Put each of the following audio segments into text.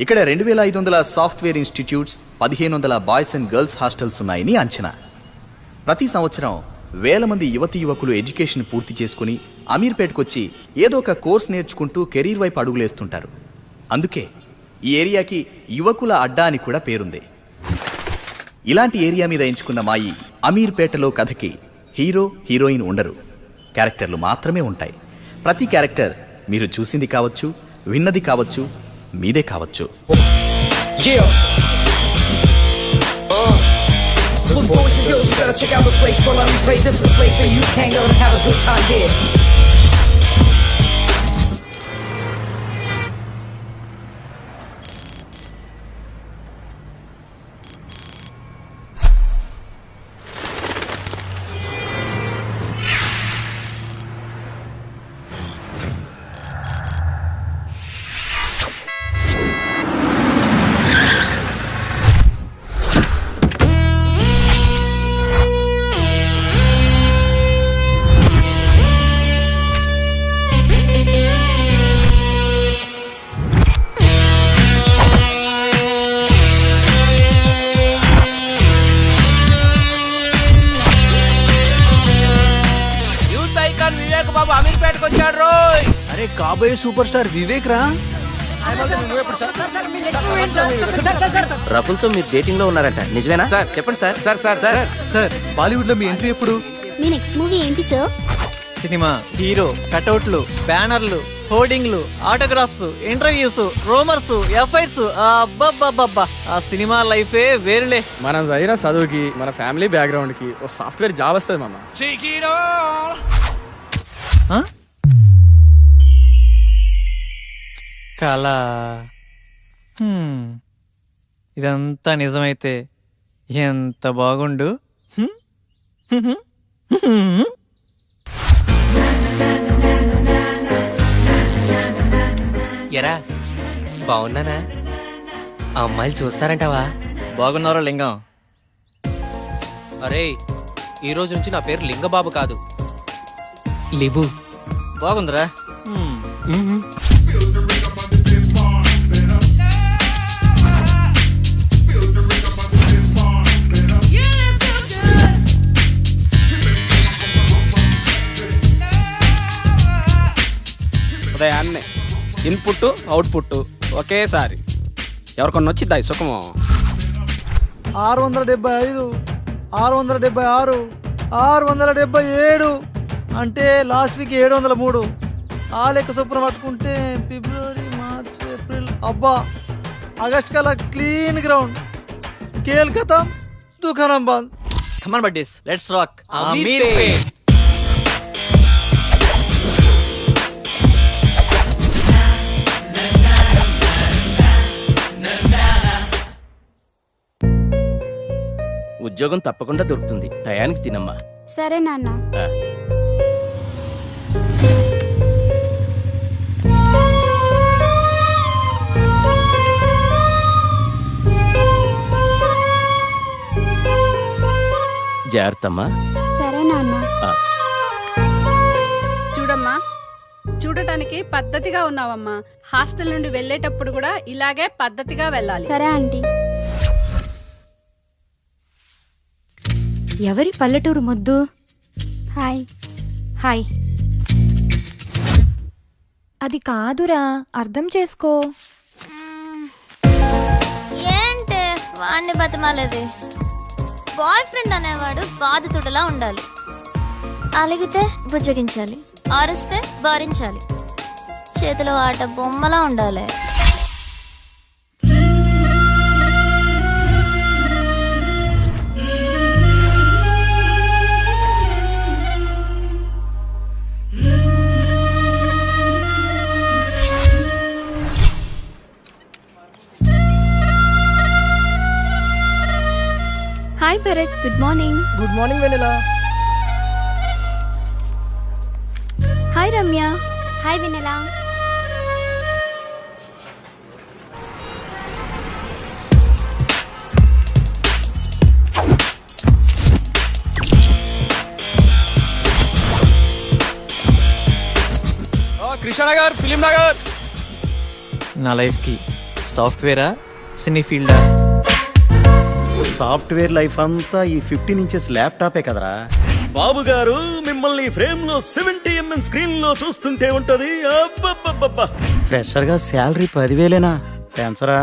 ఇక్కడ 2500 software institutes, 1500 boys and girls hostels ఉన్నాయని అంచనా. ప్రతి సంవత్సరం వేల మంది యువతీ యువకులు ఎడ్యుకేషన్ పూర్తి చేసుకుని అమీర్పేటకొచ్చి ఏదో ఒక కోర్స్ నేర్చుకుంటూ కెరీర్ వైపు అడుగులేస్తుంటారు. అందుకే ఈ ఏరియాకి యువకుల అడ్డా అని కూడా పేరుంది. ఇలాంటి ఏరియా మీద ఎంచుకున్న మా ఈ అమీర్పేటలో కథకి హీరో హీరోయిన్ ఉండరు, క్యారెక్టర్లు మాత్రమే ఉంటాయి. ప్రతి క్యారెక్టర్ మీరు చూసింది కావచ్చు, విన్నది కావచ్చు, మీదే కావచ్చు. Boys and girls, you gotta check out this place. For let me play. This is a place where you hang out and have a good time here. అరే కాబోయే సూపర్ స్టార్ వివేక్ రా. రకుల్తో మీరు డేటింగ్ లో ఉన్నారంట, నిజమేనా? సార్ చెప్పండి sir. Sir sir sir sir Bollywood లో మీ entry ఎప్పుడు? మీ నెక్స్ట్ మూవీ ఏంటి సార్? సినిమా హీరో కటౌట్లు, బ్యానర్లు, హోర్డింగ్లు, ఆటోగ్రాఫ్స్, ఇంటర్వ్యూస్, రూమర్స్, ఎఫ్ఐఆర్స్. అబ్బబ్బబ్బబ్బా, ఆ సినిమా లైఫే వేరులే. మనం చదివిన చదువుకి, మన ఫ్యామిలీ బ్యాక్గ్రౌండ్ కి ఓ సాఫ్ట్వేర్ జాబ్ వస్తుంది మామ. కళ. ఇదంతా నిజమైతే ఎంత బాగుండు. ఎరా బాగున్నానా? ఆ అమ్మాయిలు చూస్తారంటావా? బాగున్నారా లింగం? అరే ఈ రోజు నుంచి నా పేరు లింగబాబు కాదు, లిబు. బాగుందిరా. ఉదయాన్నే ఇన్పుట్ అవుట్పుట్ ఒకేసారి ఎవరికొన్న వచ్చిద్దా ఈ సుఖము? 675, 676, 677 అంటే లాస్ట్ వీక్ 703. ఆ లెక్క చొప్పున పట్టుకుంటే ఫిబ్రవరి, మార్చ్, ఏప్రిల్, అబ్బా ఆగస్ట్ కల్లా క్లీన్ గ్రౌండ్. కేల్ ఖతం, దుకాణం బంద్. Come on buddies, let's rock. Ameerpet. ఉద్యోగం తప్పకుండా దొరుకుతుంది, టయానికి తినమ్మా. సరే నాన్న. జాగ్రత్తమ్మా. సరే నాన్న. చూడమ్మా, చూడటానికి పద్ధతిగా ఉన్నావమ్మా. హాస్టల్ నుండి వెళ్ళేటప్పుడు కూడా ఇలాగే పద్ధతిగా వెళ్ళాలి. సరే ఆంటీ. ఎవరి పల్లెటూరు ముద్దు? హాయ్. హాయ్. అది కాదురా, అర్థం చేసుకో. ఏంటి వాడిని బతమాలది? బాయ్ ఫ్రెండ్ అనేవాడు బాధితుడిలా ఉండాలి. అలిగితే బుజ్జగించాలి, ఆరిస్తే భరించాలి, చేతిలో ఆట బొమ్మలా ఉండాలి. Hi Bharat, good morning. Good morning Vennela. Hi Ramya. Hi Vinala. Krishnanagar, film Nagar. నా లైఫ్కి సాఫ్ట్వేరా సినీ ఫీల్డా? సాఫ్ట్వేర్ లైఫ్ అంతా ఈ 15 ఇంచెస్ ల్యాప్టాపే కదరా. బాబు గారు మిమ్మల్ని ఫ్రేమ్ లో 70mm స్క్రీన్ లో చూస్తుంటే ఉంటది. ఫ్రెషర్ గా శాలరీ 10,000 పెంచరా?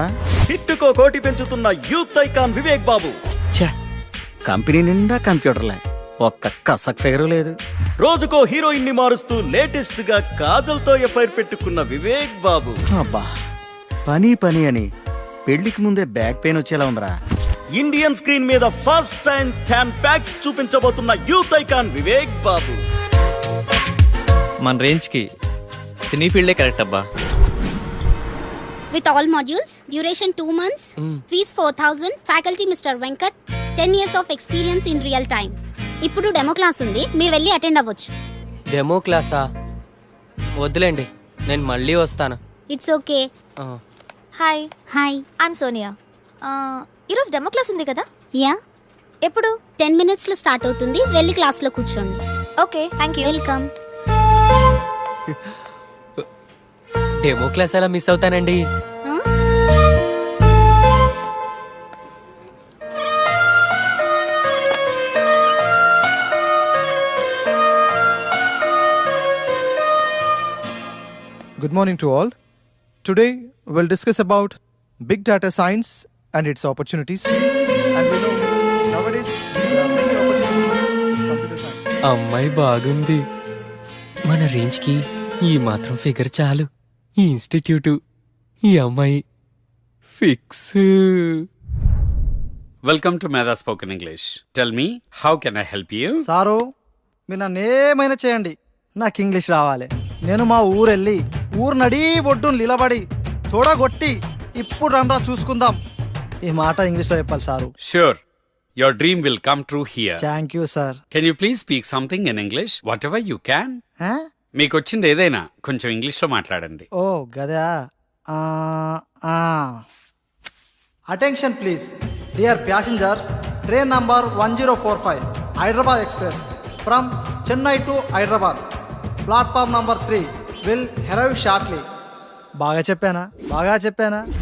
హిట్టుకో కోటి పెంచుతున్న యూత్ ఐకాన్ వివేక్ బాబు. ఛే, కంపెనీ నిండా కంప్యూటర్లే, ఒక్క కసక్ ఫిగరు లేదు. రోజుకో హీరోయిన్ ని మారుస్తూ లేటెస్ట్ గా కాజల్ తో ఎఫ్ఐఆర్ పెట్టుకున్న వివేక్ బాబు. అబ్బా, పని పని అని పెళ్లికి ముందే బ్యాక్ పెయిన్ వచ్చేలా ఉందిరా. ఇండియన్ స్క్రీన్ మీద ఫస్ట్ టైం 10 ప్యాక్స్ చూపించబోతున్న యూత్ ఐకాన్ వివేక్ బాబు. మన రేంజ్ కి సినీ ఫీల్డే కరెక్ట్ అబ్బా. With all modules, duration 2 months, fees 4,000, faculty Mr. Venkat, 10 years of experience in real time. ఇప్పుడు డెమో క్లాస్ ఉంది, మీరు వెళ్ళి అటెండ్ అవ్వచ్చు. డెమో క్లాసా? వద్దులేండి, నేను మళ్ళీ వస్తాను. It's okay. Hi hi, I'm Sonia. ఈరోజు డెమో క్లాస్ ఉంది కదా? యా. ఎప్పుడు? 10 minutes లో స్టార్ట్ అవుతుంది, వెళ్ళి క్లాస్ లో కూర్చోండి. Okay, thank you. Welcome. Demo class ఎలా మిస్ అవుతానండి? Good morning to all. Today we'll discuss about big data science and its opportunities. And we know nowadays there are many opportunities in computer science. అమ్మాయి బాగుంది. మన రేంజ్కి ఈ మాత్రం figure చాలు. ఈ ఇన్స్టిట్యూటు, ఈ అమ్మాయి ఫిక్స్. వెల్కమ్ టు మేధా spoken English. Tell me, how can I help you? Sir, మీరు నన్ను ఏమైనా చేయండి, నాకు ఇంగ్లీష్ రావాలి. నేను మా ఊరెళ్ళి ఊరు నడి ఒడ్డును నిలబడి తోడగొట్టి ఇప్పుడు రండ్రా చూసుకుందాం ఈ మాట ఇంగ్లీష్లో చెప్పాలి sir. Sure. Your dream will come true here. Thank you sir. Can you please speak something in English? Whatever you can. మీకు వచ్చింది ఏదైనా కొంచెం ఇంగ్లీష్లో మాట్లాడండి. ఓ గదా. Attention please dear passengers, train number 1045 Hyderabad express from Chennai to Hyderabad, platform number 3 will arrive shortly. బాగా చెప్పానా?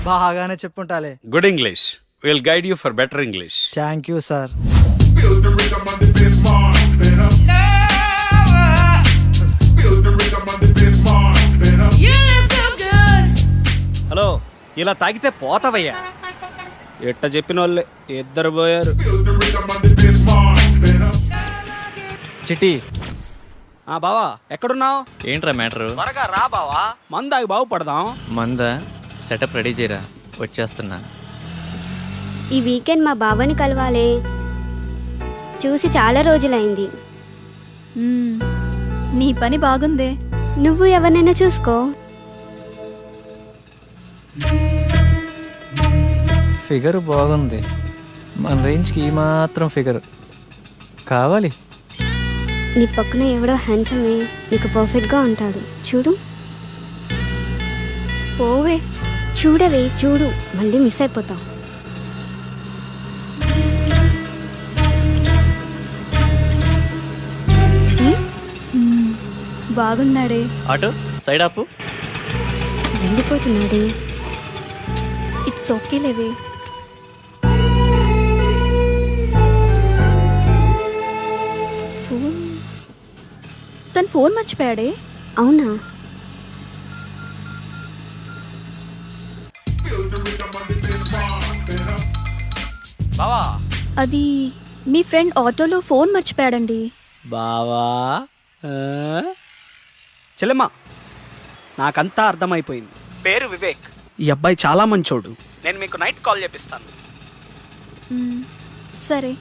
బాగానే చెప్పుంటాలే. Good English. We'll guide you for better English. Thank you sir. Hello, ఇలా తాగితే పోతావయ్యా. ఎట్ట చెప్పిన వాళ్ళే ఇద్దరు పోయారు. చిట్టి, బావా ఎక్కడున్నావు? ఏంట్రా మ్యాటరు? త్వరగా రా బావా, మందాగి బాగుపడదాం. మందా సెటప్ రెడీ చేయరా, వచ్చేస్తున్నా. ఈ వీకెండ్ మా బావని కలవాలే, చూసి చాలా రోజులైంది. నీ పని బాగుందే. నువ్వు ఎవరినైనా చూసుకో. ఫిగర్ బాగుంది, మన రేంజ్కి ఈ మాత్రం ఫిగర్ కావాలి. నీ పక్కన ఎవడో హ్యాండ్సమే నీకు పర్ఫెక్ట్గా ఉంటాడు, చూడు. పోవే. చూడవే, చూడు, మళ్ళీ మిస్ అయిపోతావు. బాగున్నాడే. ఆటో సైడ్ ఆపు. వెళ్ళిపోతున్నాడే. ఇట్స్ ఓకే లేవే. తను ఫోన్ మర్చిపోయాడే. అవునా? బావా, అది మీ ఫ్రెండ్ ఆటోలో ఫోన్ మర్చిపోయాడండి. బావా చెల్లెమ్మా, నాకంతా అర్థమైపోయింది. పేరు వివేక్, ఈ అబ్బాయి చాలా మంచోడు. నేను మీకు నైట్ కాల్ చేపిస్తాను. సరే.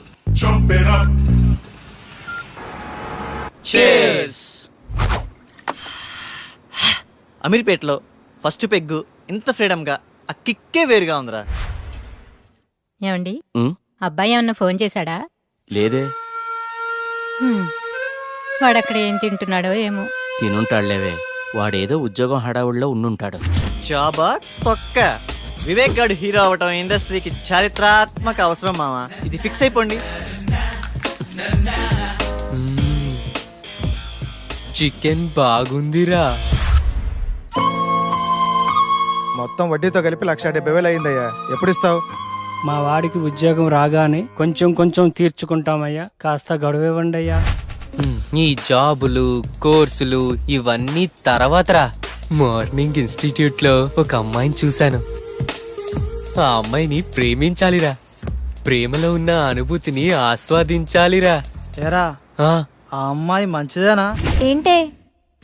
అమీర్పేటలో ఫస్ట్ పెగ్గు ఇంత ఫ్రీడమ్గా ఆ కిక్కే వేరుగా ఉందిరా. ఏమండి, అబ్బాయి ఏమన్నా ఫోన్ చేశాడా? లేదే. వాడక్కడ ఏం తింటున్నాడో ఏమో. తినుంటాడులేవే, వాడేదో ఉద్యోగం హడావుడిలో ఉండుంటాడు. జాబా తొక్క. వివేక్ గాడు హీరో అవటం ఇండస్ట్రీకి చారిత్రాత్మక అవసరం మామా, ఇది ఫిక్స్ అయిపోండి. చికెన్ బాగుందిరా. మొత్తం వడ్డీతో కలిపి 1,70,000 అయిందయ్యా. ఎప్పుడు ఇస్తావు? మా వాడికి ఉద్యోగం రాగానే కొంచెం కొంచెం తీర్చుకుంటామయ్యా. కాస్త గడువివ్వండి అయ్యా. ఈ జాబులు కోర్సులు ఇవన్నీ తర్వాతరా. మార్నింగ్ ఇన్స్టిట్యూట్ లో ఒక అమ్మాయిని చూశాను. ఆ అమ్మాయిని ప్రేమించాలిరా. ప్రేమలో ఉన్న అనుభూతిని ఆస్వాదించాలిరా. ఏరా ఆ అమ్మాయి మంచిదేనా? ఏంటే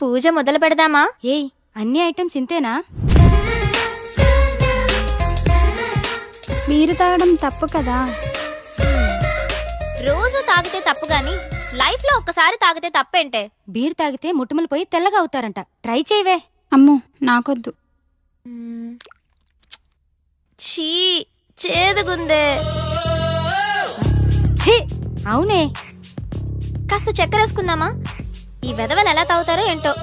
పూజ మొదలు పెడదామా? ఏయ్ అన్ని ఐటమ్స్ ఇంతేనా? మీరు తాగడం తప్పు కదా. రోజు తాగితే తప్పు గాని లైఫ్ లో ఒక్కసారి తాగితే తప్పేంటే? బీర్ తాగితే ముట్టుమలు పోయి తెల్లగా అవుతారంట. ట్రై చేయవే. అమ్మో నాకొద్దు. ఛీ చేదుగుందే. ఛీ అవునే. కాస్త చక్కెర వేసుకుందామా? ఈ వెధవలు ఎలా తాగుతారో ఏంటో.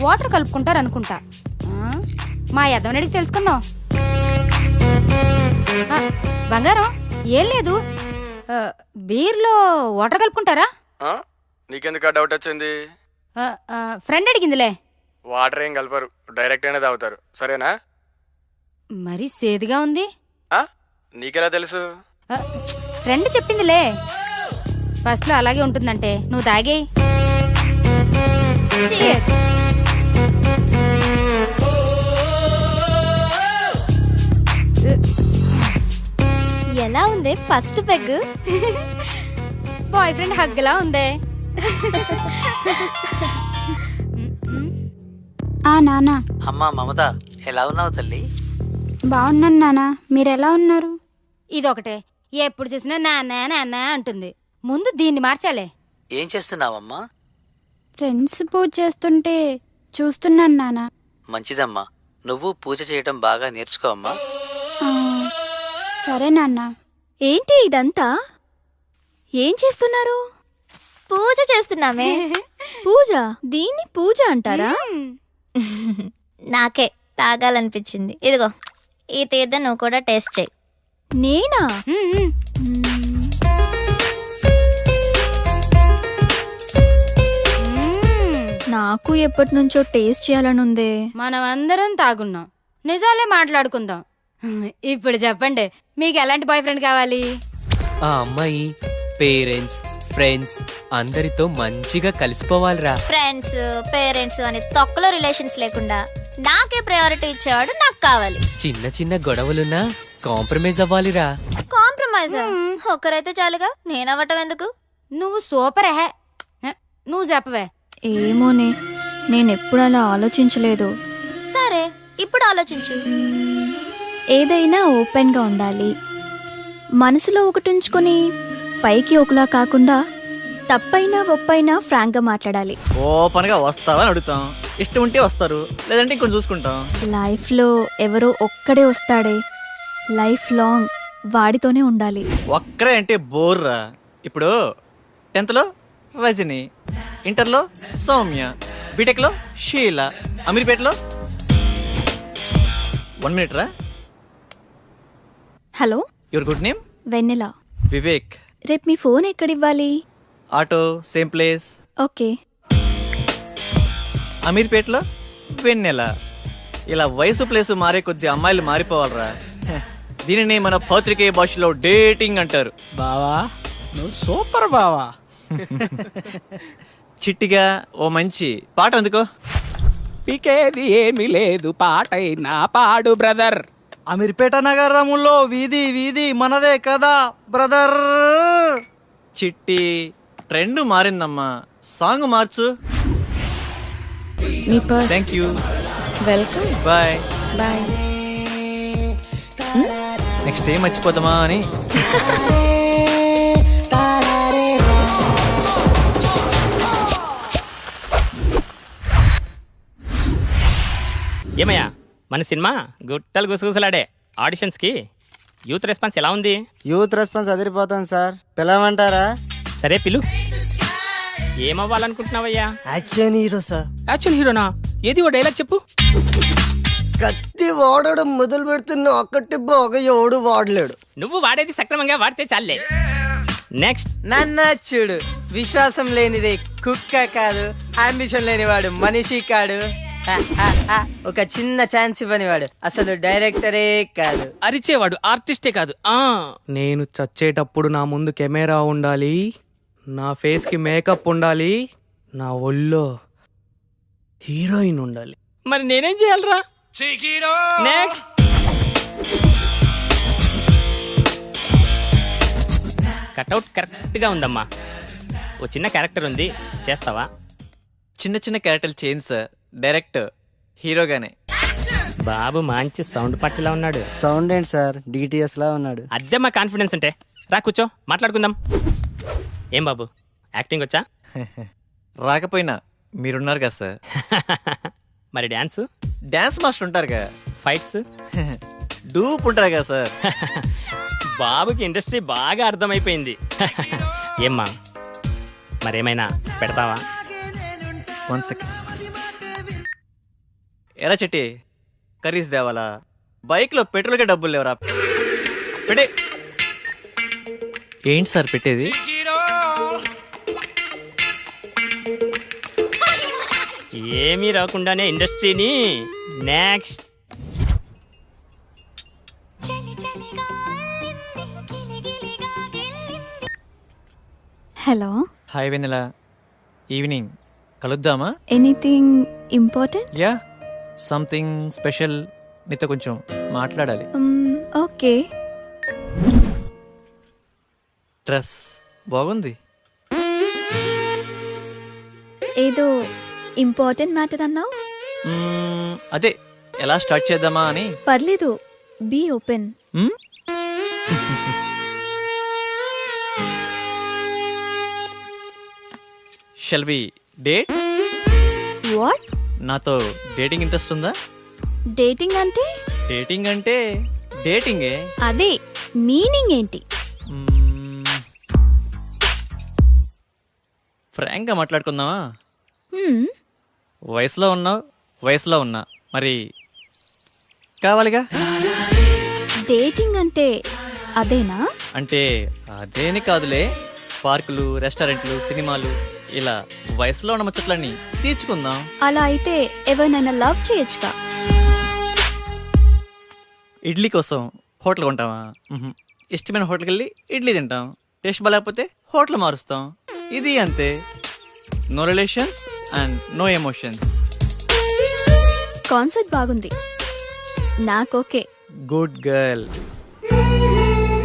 వాటర్ కలుపుకుంటారు అనుకుంటా. మా యదవనడికి తెలుసుకుందాం. బంగారం ఏం లేదు, బీర్లో వాటర్ కలుపుకుంటారా? నీకెందుకు డౌట్ వచ్చింది? ఫ్రెండ్ అడిగిందిలే. వాటర్ ఏం కలపరు, డైరెక్ట్ అయినా తాగుతారు. సరేనా? మరి సేదుగా ఉంది. నీకెలా తెలుసు? ఫ్రెండ్ చెప్పిందిలే. ఫస్ట్ లో అలాగే ఉంటుందంటే నువ్వు తాగే. ఎలా ఉంది ఫస్ట్ పెగ్? బాయ్ ఫ్రెండ్ హగ్లా ఉందే. నానా. అమ్మా మమత ఎలా ఉన్నావు తల్లి? బాగున్నాను నానా, మీరెలా ఉన్నారు? ఇదొకటే ఎప్పుడు చూసినా నాన్న నాన్న అంటుంది. ముందు దీన్ని మార్చాలే. ఏం చేస్తున్నావమ్మా? ఫ్రెండ్స్ పూజ చేస్తుంటే చూస్తున్నాను నానా. మంచిదమ్మా, నువ్వు పూజ చేయటం బాగా నేర్చుకో అమ్మా. సరే నాన్న. ఏంటి ఇదంతా? ఏం చేస్తున్నారు? పూజ చేస్తున్నామే. పూజ? దీన్ని పూజ అంటారా? నాకే తాగాలనిపించింది. ఇదిగో ఈ తీర్థం నువ్వు కూడా టేస్ట్ చేయి. నేనా? నాకు ఎప్పటి నుంచో టేస్ట్ చేయాలనుందే. మనం అందరం తాగున్నాం, నిజాలే మాట్లాడుకుందాం. ఇప్పుడు చెప్పండి, మీకు ఎలాంటి బాయ్ ఫ్రెండ్ కావాలి? ఆ అమ్మాయి పేరెంట్స్ ఫ్రెండ్స్ అందరితో మంచిగా కలిసిపోవాలిరా. ఫ్రెండ్స్ పేరెంట్స్ అని తొక్కలో రిలేషన్స్ లేకుండా నాకే ప్రయారిటీ ఇచ్చేవాడు నాకు కావాలి. చిన్న చిన్న గొడవలున్నా కాంప్రమైజ్ అవ్వాలిరా. కాంప్రమైజ్? ఒక్కరైతే చాలుగా, నేనవ్వటం ఎందుకు? నువ్వు సూపర్ హే. నువ్వు చెప్పవే. ఏమోనే, నేనెప్పుడు అలా ఆలోచించలేదు. సరే ఇప్పుడు ఆలోచించు. ఏదైనా ఓపెన్గా ఉండాలి. మనసులో ఒకటి ఉంచుకొని పైకి ఒకలా కాకుండా తప్పైనా ఒప్పైనా ఫ్రాంక్గా మాట్లాడాలి. ఓపెన్గా వస్తావా అని అడుగుతాం. ఇష్టం ఉంటే వస్తారు, లేదంటే ఇంకొంచెం చూసుకుంటాం. లైఫ్లో ఎవరో ఒక్కడే వస్తాడే, లైఫ్ లాంగ్ వాడితోనే ఉండాలి. ఒక్కరే అంటే బోర్రా. ఇప్పుడు 10th రజని, ఇంటర్లో సౌమ్య, బీటెక్లో షీల, అమీర్పేటలో 1 minute రా. Hello, your good name? Vennela. Vivek. రేపు మీ ఫోన్ ఎక్కడివ్వాలి? Auto same place. ఓకే. అమీర్పేటలో వెన్నెల. ఇలా వయసు ప్లేస్ మారే కొద్ది అమ్మాయిలు మారిపోవాలరా. దీనిని మన పత్రికేయ భాషలో డేటింగ్ అంటారు. బావా నువ్వు సూపర్ బావా. చిట్టిగా ఓ మంచి పాట అందుకో. పీకేది ఏమీ లేదు, పాటైనా పాడు బ్రదర్. అమీర్పేట నగరములో వీధి వీధి మనదే కదా బ్రదర్. చిట్టి ట్రెండ్ మారిందమ్మా, సాంగ్ మార్చు. Thank you. Welcome. Bye bye. Next ఏం మర్చిపోతామా అని. ఏమయ్యా, మన సినిమా గుట్టలు గుసగుసలాడే. ఆడిషన్స్కి యూత్ రెస్పాన్స్ ఎలా ఉంది? యూత్ రెస్పాన్స్ అదిరిపోతాను సార్, పిలవమంటారా? సరే పిలు. ఏమవ్వాలనుకుంటున్నావయ్యా? Action hero sir. యాక్షన్ హీరోనా? ఏది ఓ డైలాగ్ చెప్పు. కత్తి వాడడం మొదలు పెడుతున్న ఒక్కటి బాగా ఎవడు వాడలేడు. నువ్వు వాడేది సక్రమంగా వాడితే చాలే. నెక్స్ట్. నన్న చూడు, విశ్వాసం లేనిదే కుక్క కాదు, అంబిషన్ లేనివాడు మనిషి కాడు. ఒక చిన్న ఛాన్స్ ఇవ్వని వాడు అసలు డైరెక్టరే కాదు. అరిచేవాడు ఆర్టిస్టే కాదు. నేను చచ్చేటప్పుడు నా ముందు కెమెరా ఉండాలి, నా ఫేస్ కి మేకప్ ఉండాలి, నా ఒళ్ళో హీరోయిన్ ఉండాలి. మరి నేనేం చేయాలరా? నెక్స్ట్ కట్అవుట్ కరెక్ట్ గా ఉందమ్మా. ఓ చిన్న క్యారెక్టర్ ఉంది, చేస్తావా? చిన్న చిన్న క్యారెక్టర్ చేంజ్ సార్, డైరెక్ట్ హీరోగానే. బాబు మంచి సౌండ్ పట్టిలా ఉన్నాడు. సౌండ్ ఏంటి సార్, డిటిఎస్ లా ఉన్నాడు. అదే మా కాన్ఫిడెన్స్ అంటే. రా కూర్చో, మాట్లాడుకుందాం. ఏం బాబు, యాక్టింగ్ వచ్చా? రాకపోయినా మీరున్నారు కదా సార్. మరి డ్యాన్స్? డ్యాన్స్ మాస్టర్ ఉంటారు కదా. ఫైట్స్? డూప్ ఉంటారు కదా సార్. బాబుకి ఇండస్ట్రీ బాగా అర్థమైపోయింది. ఏమ్మా, మరేమైనా పెడతావా? 1 సెకండ్. ఎరా చెట్టి, కర్రీస్ తేవాలా? బైక్లో పెట్రోల్కే డబ్బులు లేవరా? పెట్టే. ఏంటి సార్ పెట్టేది? ఏమీ రాకుండానే ఇండస్ట్రీని next. Hello. Hi Vennela, evening కలుద్దామా? Anything important? Ya, something special. నీతో కొంచెం మాట్లాడాలి. ఓకే. డ్రెస్ బాగుంది. ఏదో ఇంపార్టెంట్ మ్యాటర్ అన్నావు. అదే ఎలా స్టార్ట్ చేద్దామా అని. పర్లేదు, be open. Shall we date? What? నాతో డేటింగ్ ఇంట్రెస్ట్ ఉందా? డేటింగ్ అంటే? డేటింగ్ అంటే డేటింగే. అదే మీనింగ్ ఏంటి? ఫ్రాంక్ గా మాట్లాడుకుందామా? వయసులో ఉన్నావు, వయసులో ఉన్నా, మరి కావాలిగా. డేటింగ్ అంటే అదేనా? అంటే అదేని కాదులే, పార్కులు, రెస్టారెంట్లు, సినిమాలు, ఇలా వయసులో ఉన్న ముచ్చట్లన్నీ తీర్చుకుందాం. అలా అయితే ఎవరినైనా లవ్ చేయొచ్చుగా. ఇడ్లీ కోసం హోటల్ కొంటావా? ఇష్టమైన హోటల్కి వెళ్ళి ఇడ్లీ తింటాం. టేస్ట్ బాగాలేకపోతే హోటల్ మారుస్తాం. ఇది అంతే. No relations and no emotions. Concept బాగుంది, నాకు ఓకే. Good girl.